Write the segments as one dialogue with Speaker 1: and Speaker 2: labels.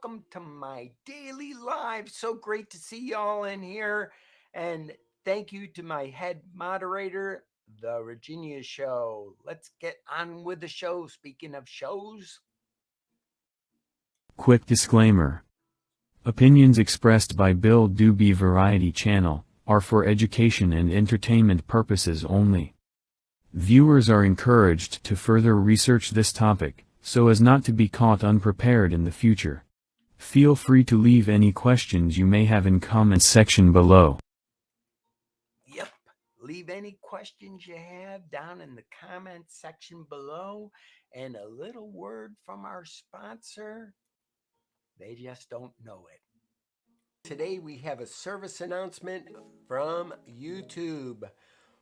Speaker 1: welcome to my daily live. So great to see y'all in here. And thank you to my head moderator, The Virginia Show. Let's get on with the show. Speaking of shows,
Speaker 2: Quick disclaimer. Opinions expressed by Bill Doobie Variety Channel are for education and entertainment purposes only. Viewers are encouraged to further research this topic, so as not to be caught unprepared in the future. Feel free to leave any questions you may have in comments section below.
Speaker 1: yep, leave any questions you have down in the comments section below. And a little word from our sponsor. They just don't know it. Today we have a service announcement from YouTube.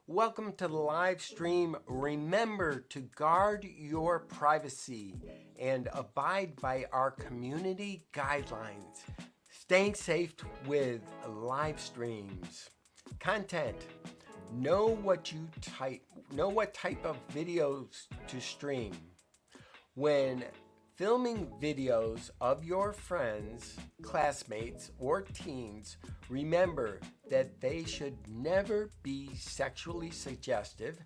Speaker 1: Welcome to the live stream. Remember to guard your privacy and abide by our community guidelines. Staying safe with live streams. Content. Know what type of videos to stream. When filming videos of your friends, classmates, or teens, remember that they should never be sexually suggestive,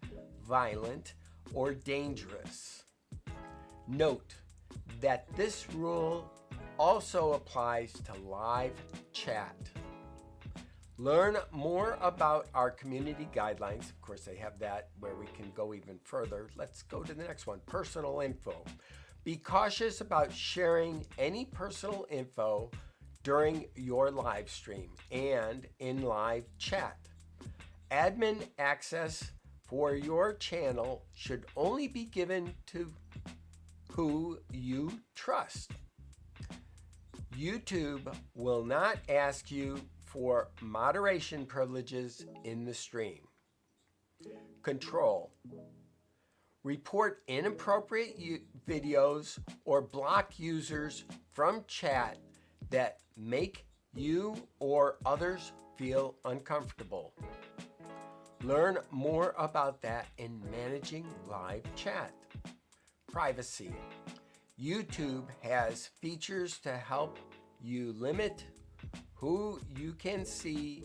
Speaker 1: violent, or dangerous. Note that this rule also applies to live chat. Learn more about our community guidelines. Of course, they have that where we can go even further. Let's go to the next one, personal info. Be cautious about sharing any personal info during your live stream and in live chat. Admin access for your channel should only be given to who you trust. YouTube will not ask you for moderation privileges in the stream. Control. Report inappropriate videos or block users from chat that make you or others feel uncomfortable. Learn more about that in managing live chat. Privacy. YouTube has features to help you limit who can see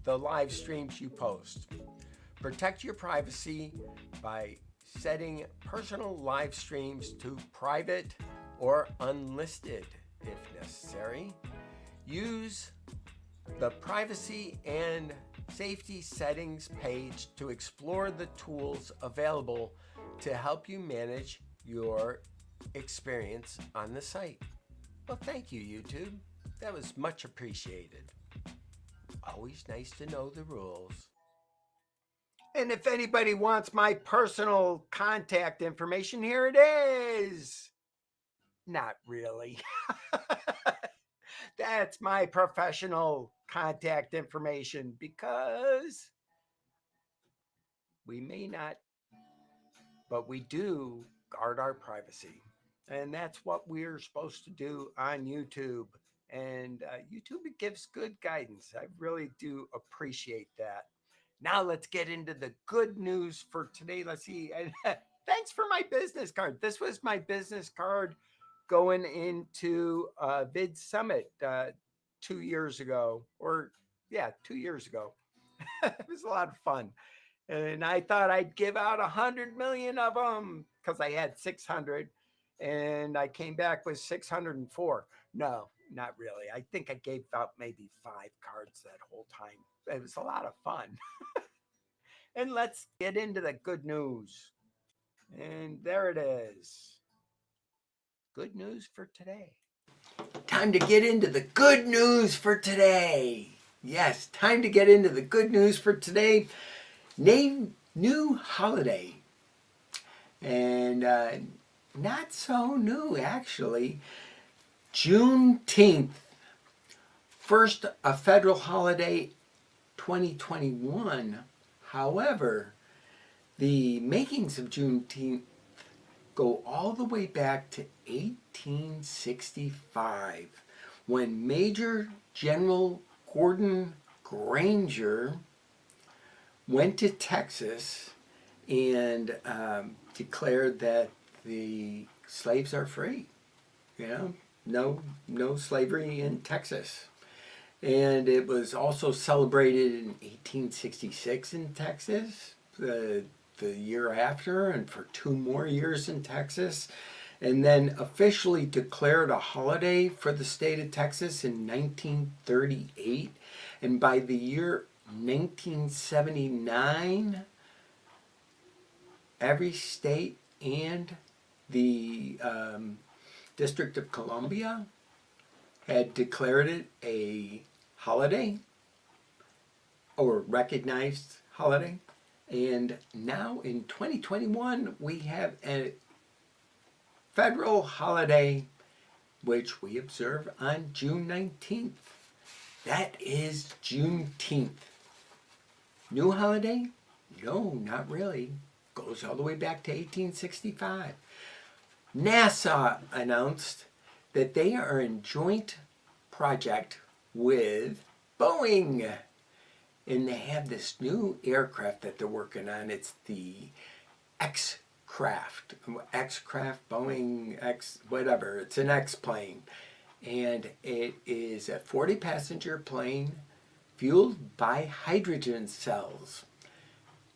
Speaker 1: the live streams you post. Protect your privacy by setting personal live streams to private or unlisted if necessary. Use the privacy and safety settings page to explore the tools available to help you manage your experience on the site. Well, thank you, YouTube. That was much appreciated. Always nice to know the rules. And if anybody wants my personal contact information, here it is. Not really. That's my professional contact information because we may not, but we do guard our privacy. And that's what we're supposed to do on YouTube. And YouTube gives good guidance. I really do appreciate that. Now let's get into the good news for today. Let's see. Thanks for my business card. This was my business card going into Vid Summit 2 years ago, or yeah, 2 years ago. It was a lot of fun, and I thought I'd give out 100 million of them because I had 600, and I came back with 604. No, not really. I think I gave out maybe 5 cards that whole time. It was a lot of fun. And let's get into the good news. And there it is. Good news for today. Time to get into the good news for today. Yes, time to get into the good news for today. Name new holiday. And not so new, actually. Juneteenth. First, a federal holiday, 2021. However, the makings of Juneteenth go all the way back to 1865 when Major General Gordon Granger went to Texas and declared that the slaves are free. You know, no slavery in Texas. And it was also celebrated in 1866 in Texas, the year after, and for 2 more years in Texas, and then officially declared a holiday for the state of Texas in 1938. And by the year 1979, every state and the District of Columbia had declared it a holiday or recognized holiday. And now in 2021, we have a federal holiday which we observe on June 19th. That is Juneteenth. New holiday? No, not really. Goes all the way back to 1865. NASA announced that they are in joint project with Boeing. And they have this new aircraft that they're working on. It's the X-Craft, Boeing X, whatever. It's an X-plane. And it is a 40-passenger plane fueled by hydrogen cells.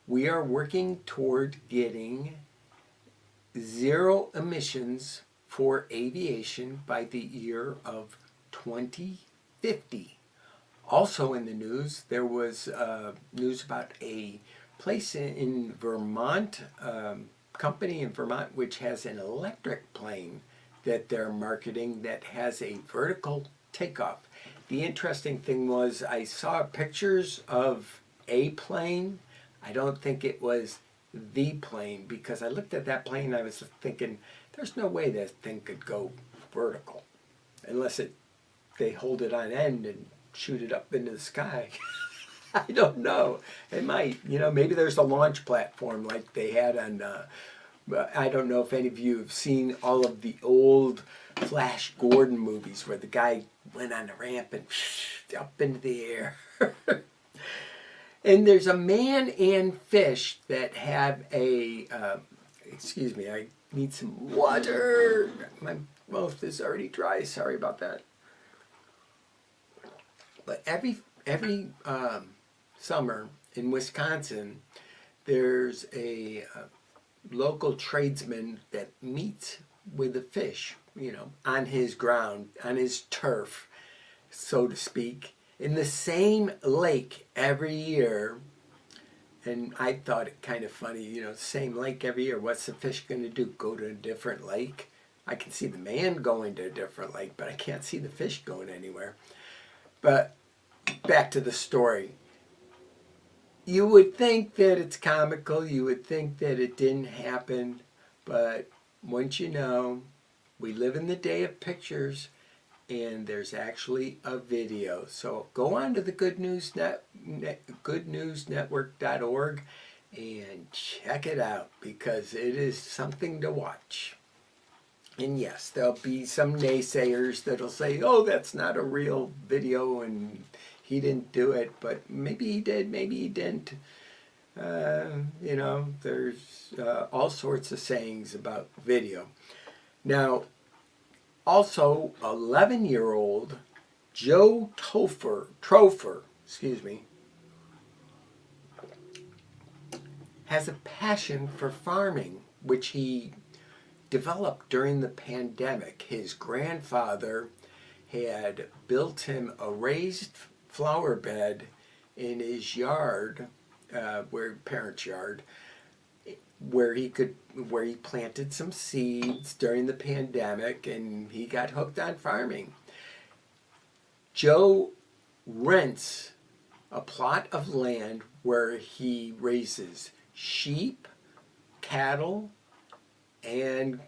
Speaker 1: We are working toward getting zero emissions for aviation by the year of 2050. Also in the news, there was news about a place in Vermont, company in Vermont, which has an electric plane that they're marketing that has a vertical takeoff. The interesting thing was I saw pictures of a plane. I don't think it was the plane, because I looked at that plane and I was thinking, there's no way that thing could go vertical unless they hold it on end and shoot it up into the sky. I don't know. It might. Maybe there's a launch platform like they had on, I don't know if any of you have seen all of the old Flash Gordon movies where the guy went on a ramp and up into the air. And there's a man and fish that have a, excuse me, I need some water. My mouth is already dry, sorry about that. But every summer in Wisconsin, there's a local tradesman that meets with a fish, on his ground, on his turf, so to speak, in the same lake every year. And I thought it kind of funny, same lake every year. What's the fish going to do? Go to a different lake? I can see the man going to a different lake, but I can't see the fish going anywhere. But back to the story. You would think that it's comical. You would think that it didn't happen. But once you know, we live in the day of pictures, and there's actually a video. So go on to the goodnewsnetwork.org and check it out, because it is something to watch. And yes, there'll be some naysayers that'll say, oh, that's not a real video and he didn't do it, but maybe he did, maybe he didn't. There's all sorts of sayings about video. Now, also, 11-year-old Joe Trofer, has a passion for farming, which he developed during the pandemic. His grandfather had built him a raised flower bed in his yard, parents' yard, where he planted some seeds during the pandemic, and he got hooked on farming. Joe rents a plot of land where he raises sheep, cattle, and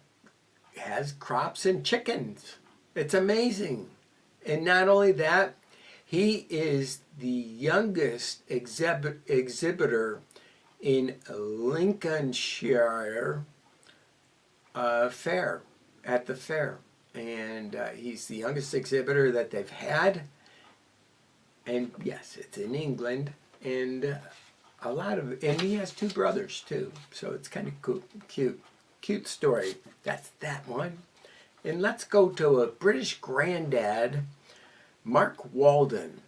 Speaker 1: has crops and chickens. It's amazing. And not only that, he is the youngest exhibitor in Lincolnshire fair, at the fair. And he's the youngest exhibitor that they've had. And yes, it's in England. And and he has 2 brothers too. So it's kind of cute story. That's that one. And let's go to a British granddad, Mark Walden.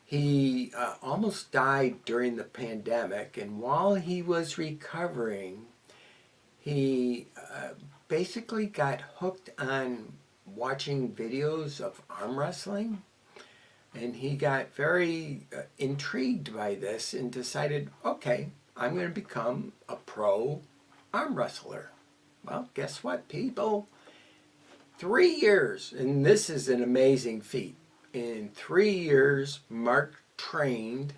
Speaker 1: He almost died during the pandemic, and while he was recovering, he basically got hooked on watching videos of arm wrestling, and he got very intrigued by this and decided, okay, I'm going to become a pro arm wrestler. Well, guess what, people? 3 years, and this is an amazing feat. In 3 years, Mark trained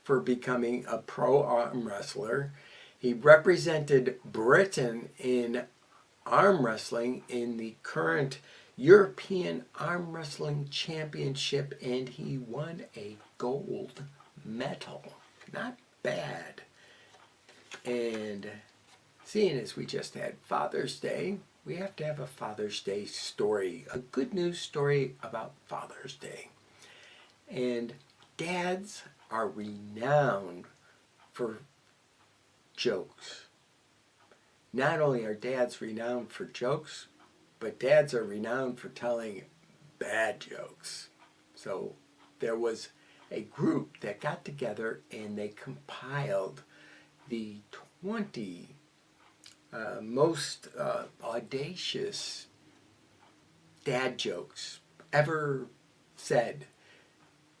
Speaker 1: for becoming a pro arm wrestler. He represented Britain in arm wrestling in the current European Arm Wrestling Championship, and he won a gold medal. Not bad. And seeing as we just had Father's Day, we have to have a Father's Day story, a good news story about Father's Day. And dads are renowned for jokes. Not only are dads renowned for jokes, but dads are renowned for telling bad jokes. So there was a group that got together and they compiled the 20 most audacious dad jokes ever said,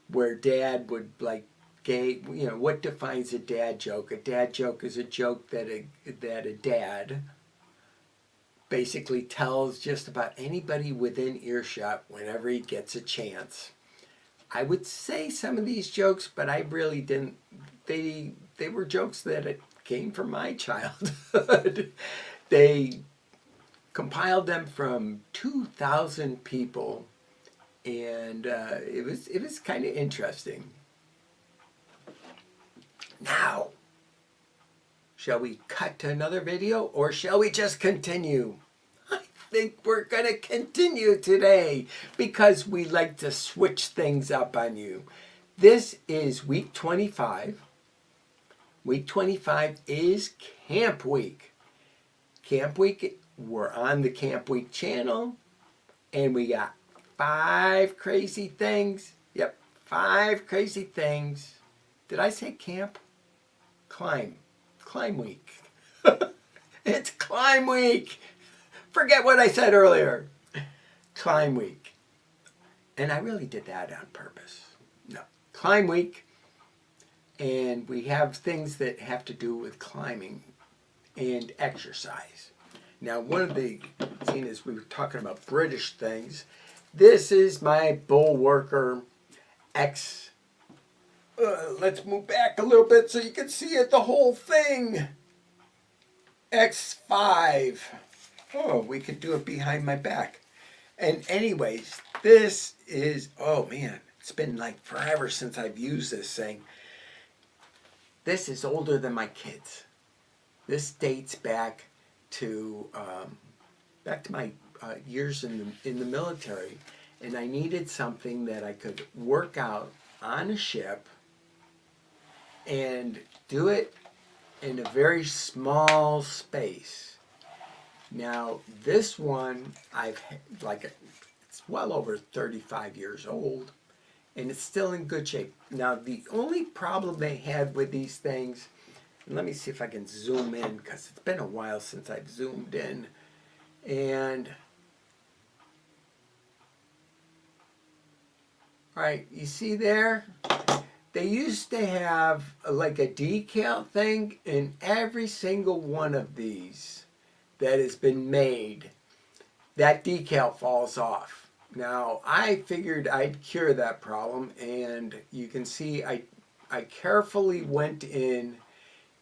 Speaker 1: where dad would like what defines a dad joke? A dad joke is a joke that a dad basically tells just about anybody within earshot whenever he gets a chance. I would say some of these jokes, but I really didn't. They were jokes that came from my childhood. They compiled them from 2,000 people, and it was kind of interesting. Now, shall we cut to another video, or shall we just continue? I think we're going to continue today because we like to switch things up on you. This is week 25. Week 25 is Camp Week. Camp Week, we're on the Camp Week channel, and we got 5 crazy things. Yep, 5 crazy things. Did I say camp? Climb Week. It's Climb Week. Forget what I said earlier. Climb Week. And I really did that on purpose. No, Climb Week. And we have things that have to do with climbing and exercise. Now, one of the, seeing as we were talking about British things, this is my Bullworker X. Let's move back a little bit so you can see it, the whole thing. X5. Oh, we could do it behind my back. And anyways, this is, oh man, it's been like forever since I've used this thing. This is older than my kids. This dates back to my years in the military, and I needed something that I could work out on a ship and do it in a very small space. Now this one it's well over 35 years old, and it's still in good shape. Now the only problem they had with these things, and let me see if I can zoom in because it's been a while since I've zoomed in, and all right, you see there? They used to have like a decal thing in every single one of these that has been made. That decal falls off. Now, I figured I'd cure that problem, and you can see I carefully went in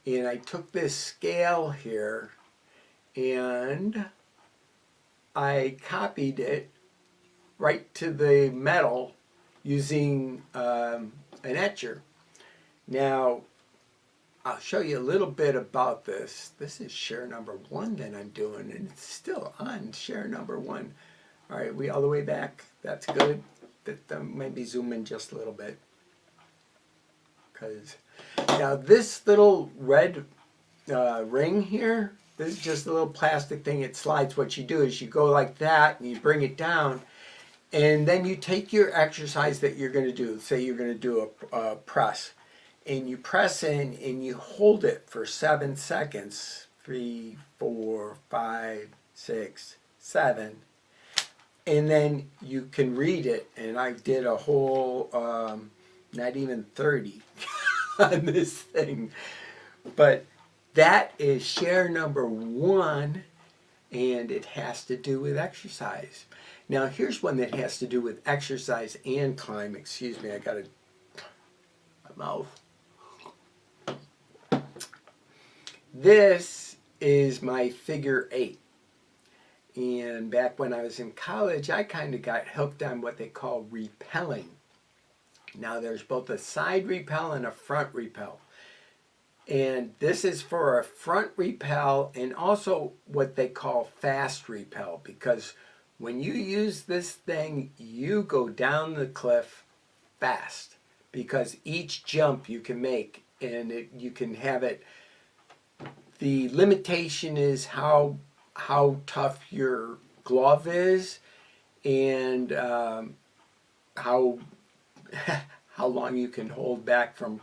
Speaker 1: and I took this scale here and I copied it right to the metal using an etcher. Now, I'll show you a little bit about this. This is share number 1 that I'm doing, and it's still on share number 1. All right, we all the way back. That's good. That maybe zoom in just a little bit. Because now this little red ring here This is just a little plastic thing. It slides. What you do is you go like that and you bring it down, and then you take your exercise that you're going to do. Say you're going to do a press, and you press in and you hold it for 7 seconds. 3, 4, 5, 6, 7. And then you can read it. And I did a whole, not even 30 on this thing. But that is share number 1, and it has to do with exercise. Now here's one that has to do with exercise and climb. Excuse me, I got my mouth. This is my figure 8. And back when I was in college, I kind of got hooked on what they call rappelling. Now there's both a side rappel and a front rappel. And this is for a front rappel and also what they call fast rappel, because when you use this thing, you go down the cliff fast, because each jump you can make, and you can have it. The limitation is how tough your glove is, and how long you can hold back from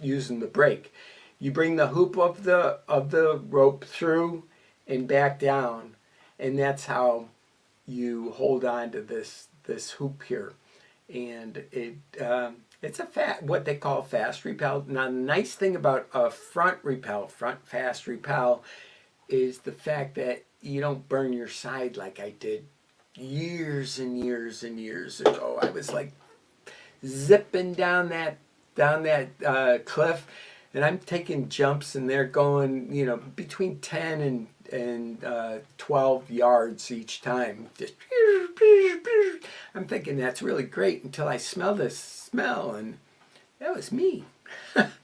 Speaker 1: using the brake. You bring the hoop of the rope through and back down, and that's how you hold on to this hoop here. And it's what they call fast rappel. Now the nice thing about a front fast rappel, is the fact that you don't burn your side like I did years and years and years ago. I was like zipping down that cliff, and I'm taking jumps, and they're going, between 10 and 12 yards each time. Just, I'm thinking that's really great until I smell this smell, and that was me.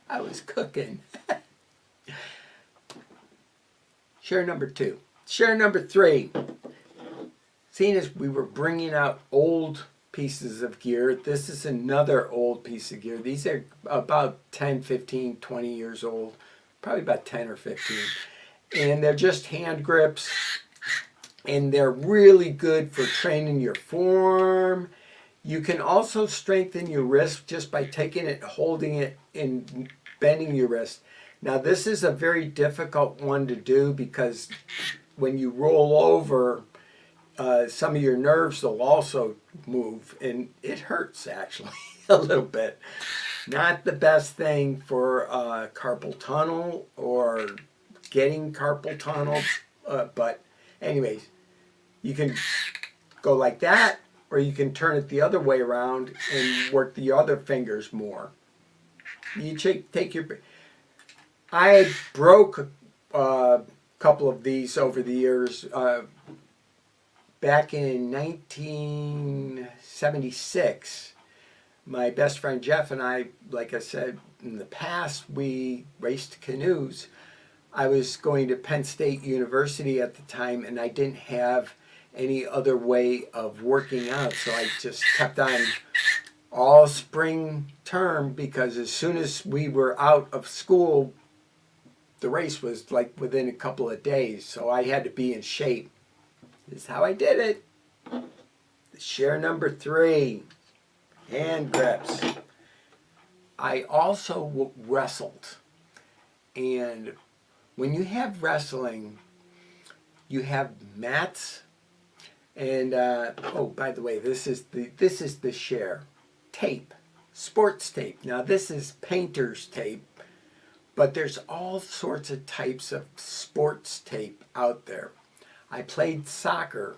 Speaker 1: I was cooking. Share number 2. Share number 3. Seeing as we were bringing out old pieces of gear, this is another old piece of gear. These are about 10, 15, 20 years old, probably about 10 or 15. And they're just hand grips, and they're really good for training your form. You can also strengthen your wrist just by taking it, holding it, and bending your wrist. Now this is a very difficult one to do, because when you roll over, some of your nerves will also move, and it hurts actually a little bit. Not the best thing for carpal tunnel or getting carpal tunnel, but anyways, you can go like that, or you can turn it the other way around and work the other fingers more. You take your... I broke a couple of these over the years. Back in 1976, my best friend Jeff and I, like I said, in the past, we raced canoes. I was going to Penn State University at the time, and I didn't have any other way of working out, so I just kept on all spring term, because as soon as we were out of school, the race was like within a couple of days, so I had to be in shape. This is how I did it. Share number 3, hand grips. I also wrestled, and when you have wrestling, you have mats, and oh, by the way, this is the share tape, sports tape. Now this is painter's tape, but there's all sorts of types of sports tape out there. I played soccer,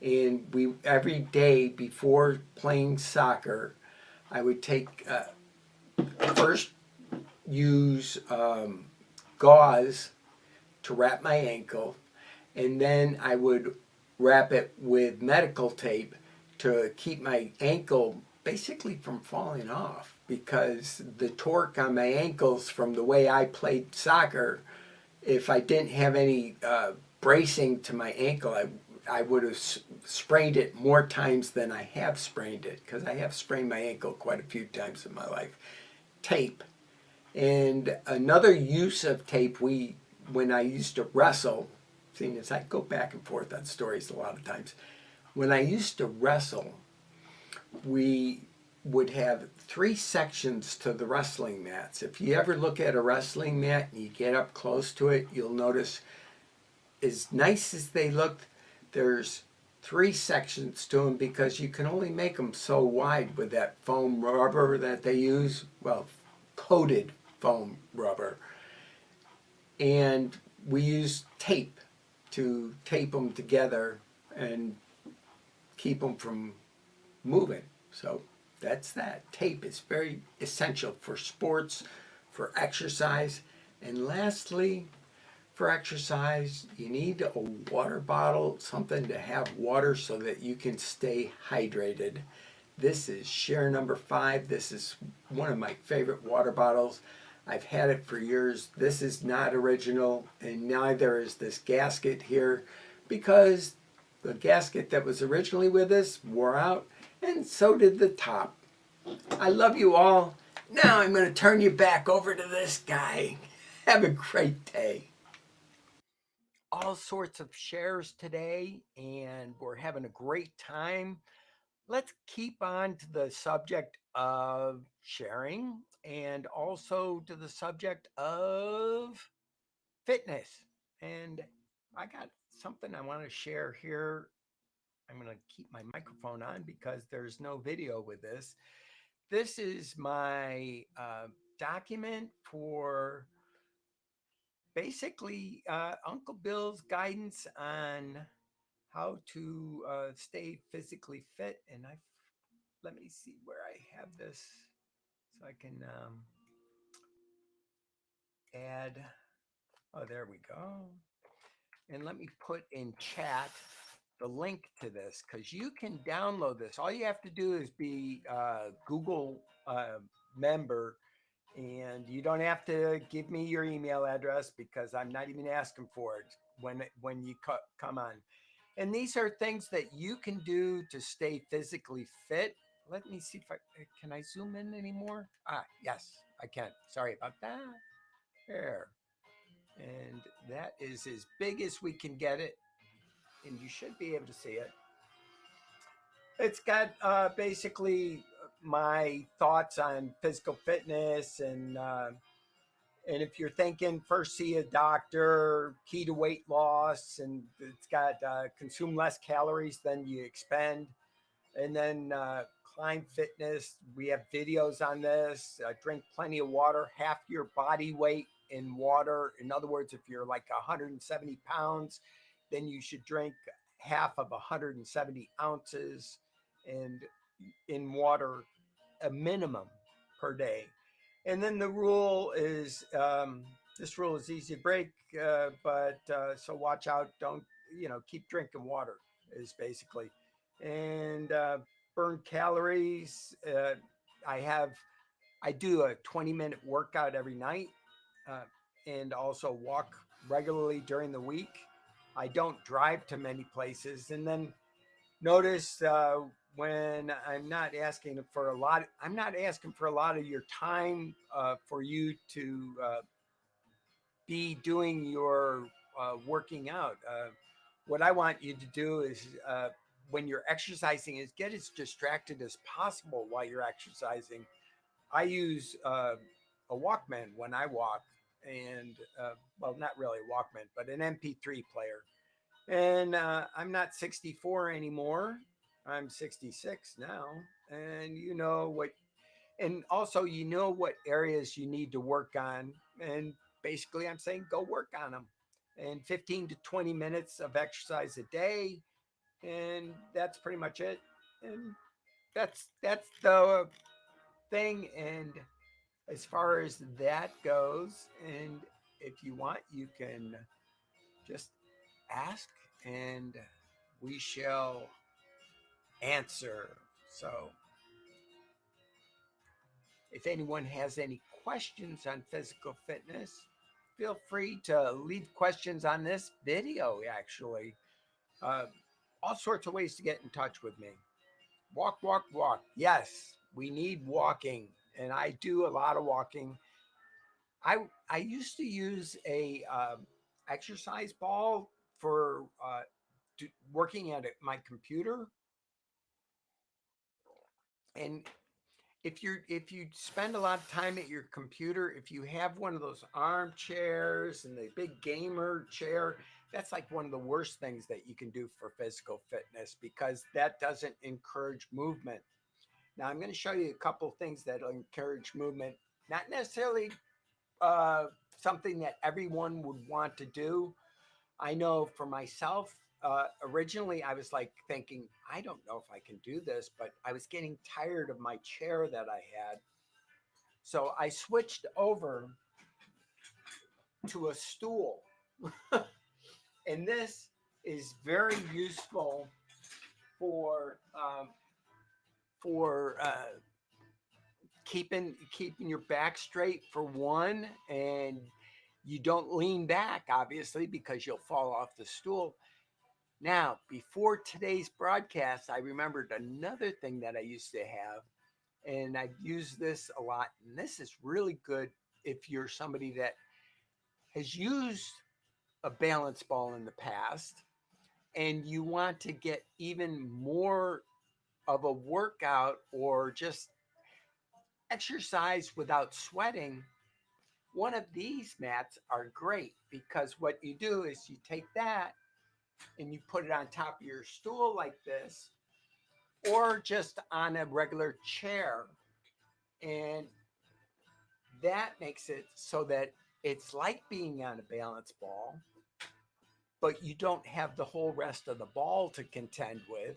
Speaker 1: and every day before playing soccer, I would take first use gauze to wrap my ankle, and then I would wrap it with medical tape to keep my ankle basically from falling off, because the torque on my ankles from the way I played soccer, if I didn't have any bracing to my ankle, I would have sprained it more times than I have sprained it, because I have sprained my ankle quite a few times in my life. Tape. And another use of tape, we when I used to wrestle, seeing as I go back and forth on stories a lot of times, when I used to wrestle, we would have 3 sections to the wrestling mats. If you ever look at a wrestling mat and you get up close to it, you'll notice as nice as they look, there's 3 sections to them because you can only make them so wide with that foam rubber that they use, well, coated foam rubber. And we use tape to tape them together and keep them from moving. So that's that. Tape is very essential for sports, for exercise. And lastly, for exercise, you need a water bottle, something to have water so that you can stay hydrated. This is share number 5. This is one of my favorite water bottles. I've had it for years. This is not original, and neither is this gasket here, because the gasket that was originally with this wore out, and so did the top. I love you all. Now I'm going to turn you back over to this guy. Have a great day. All sorts of shares today, and we're having a great time. Let's keep on to the subject of sharing and also to the subject of fitness. And I got something I want to share here. I'm going to keep my microphone on because there's no video with this. This is my document for basically Uncle Bill's guidance on how to stay physically fit. And let me see where I have this so I can add. Oh, there we go. And let me put in chat the link to this because you can download this. All you have to do is be a Google member, and you don't have to give me your email address because I'm not even asking for it when you come on. And these are things that you can do to stay physically fit. Let me see if can I zoom in anymore? Yes, I can. Sorry about that. There. And that is as big as we can get it. And you should be able to see it. It's got basically my thoughts on physical fitness and if you're thinking first see a doctor, key to weight loss, and it's got consume less calories than you expend. And then climb fitness, we have videos on this. Drink plenty of water, half your body weight in water. In other words, if you're like 170 pounds, then you should drink half of 170 ounces and in water, a minimum per day. And then the rule is this rule is easy to break, but so watch out. Don't, keep drinking water is basically. And burn calories. I do a 20-minute workout every night and also walk regularly during the week. I don't drive to many places. And then notice when I'm not asking for a lot of your time for you to be doing your working out. What I want you to do is when you're exercising is get as distracted as possible while you're exercising. I use a Walkman when I walk, and well, not really a Walkman, but an MP3 player. And I'm not 64 anymore. I'm 66 now. And and also what areas you need to work on. And basically, I'm saying go work on them. And 15 to 20 minutes of exercise a day. And that's pretty much it. And that's the thing. And as far as that goes, and if you want, you can just ask and we shall answer. So if anyone has any questions on physical fitness, feel free to leave questions on this video, actually. Uh, all sorts of ways to get in touch with me. Walk, walk, walk. Yes, we need walking, and I do a lot of walking. I used to use exercise ball for working at my computer. And if you spend a lot of time at your computer, if you have one of those armchairs and the big gamer chair, that's like one of the worst things that you can do for physical fitness, because that doesn't encourage movement. Now I'm going to show you a couple things that will encourage movement, not necessarily uh, something that everyone would want to do. I know for myself, originally I was like thinking, I don't know if I can do this, but I was getting tired of my chair that I had. So I switched over to a stool. And this is very useful for for keeping your back straight for one, and you don't lean back obviously because you'll fall off the stool. Now, before today's broadcast, I remembered another thing that I used to have, and I've used this a lot. And this is really good if you're somebody that has used a balance ball in the past and you want to get even more of a workout or just exercise without sweating. One of these mats are great, because what you do is you take that and you put it on top of your stool like this, or just on a regular chair. And that makes it so that it's like being on a balance ball, but you don't have the whole rest of the ball to contend with.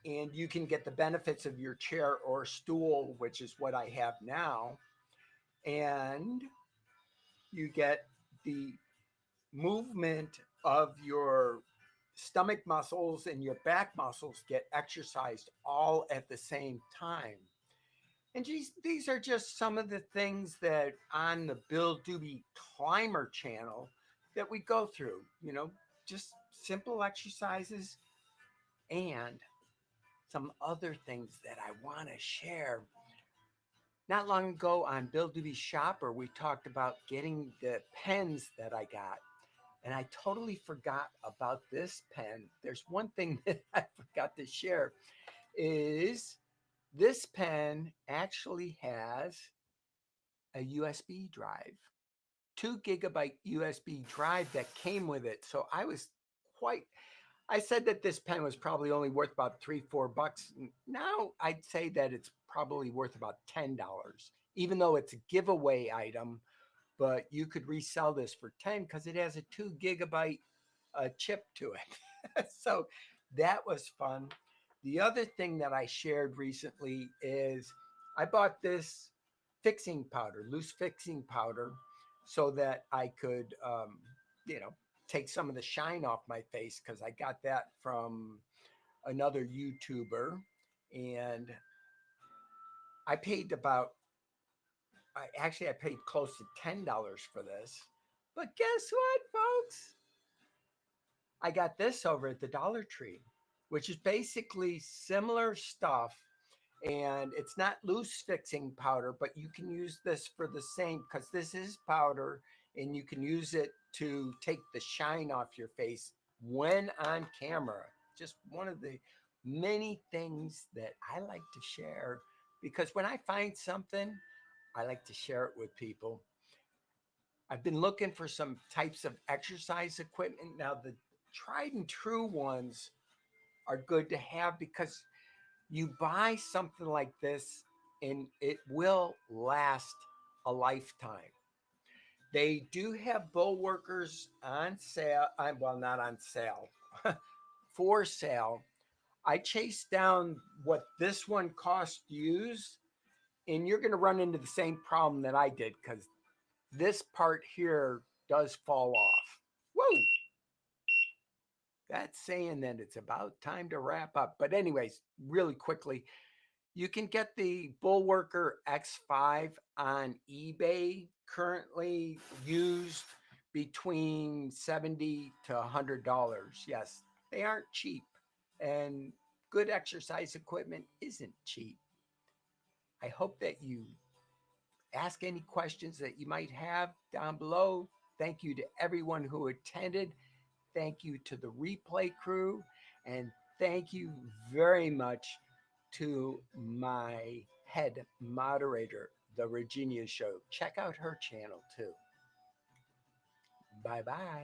Speaker 1: And you can get the benefits of your chair or stool, which is what I have now. And you get the movement of your stomach muscles and your back muscles get exercised all at the same time. And geez, these are just some of the things that on the Bill Doobie Climber channel that we go through, just simple exercises and some other things that I want to share. Not long ago on Bill Doobie Shopper, we talked about getting the pens that I got. And I totally forgot about this pen. There's one thing that I forgot to share is this pen actually has a USB drive, 2 GB USB drive that came with it. So I said that this pen was probably only worth about $3-4. Now I'd say that it's probably worth about $10, even though it's a giveaway item. But you could resell this for 10 because it has a 2 GB chip to it. So that was fun. The other thing that I shared recently is I bought this fixing powder, loose fixing powder, so that I could, take some of the shine off my face, because I got that from another YouTuber. And I paid I paid close to $10 for this. But guess what, folks? I got this over at the Dollar Tree, which is basically similar stuff. And it's not loose fixing powder, but you can use this for the same, because this is powder and you can use it to take the shine off your face when on camera. Just one of the many things that I like to share, because when I find something, I like to share it with people. I've been looking for some types of exercise equipment. Now, the tried and true ones are good to have, because you buy something like this and it will last a lifetime. They do have bull workers on sale. Well, not on sale, for sale. I chased down what this one cost used, and you're going to run into the same problem that I did, because this part here does fall off. Whoa! That's saying that it's about time to wrap up. But anyways, really quickly, you can get the Bullworker X5 on eBay, currently used between $70 to $100. Yes, they aren't cheap, and good exercise equipment isn't cheap. I hope that you ask any questions that you might have down below. Thank you to everyone who attended. Thank you to the replay crew. And thank you very much to my head moderator, The Virginia Show. Check out her channel too. Bye bye.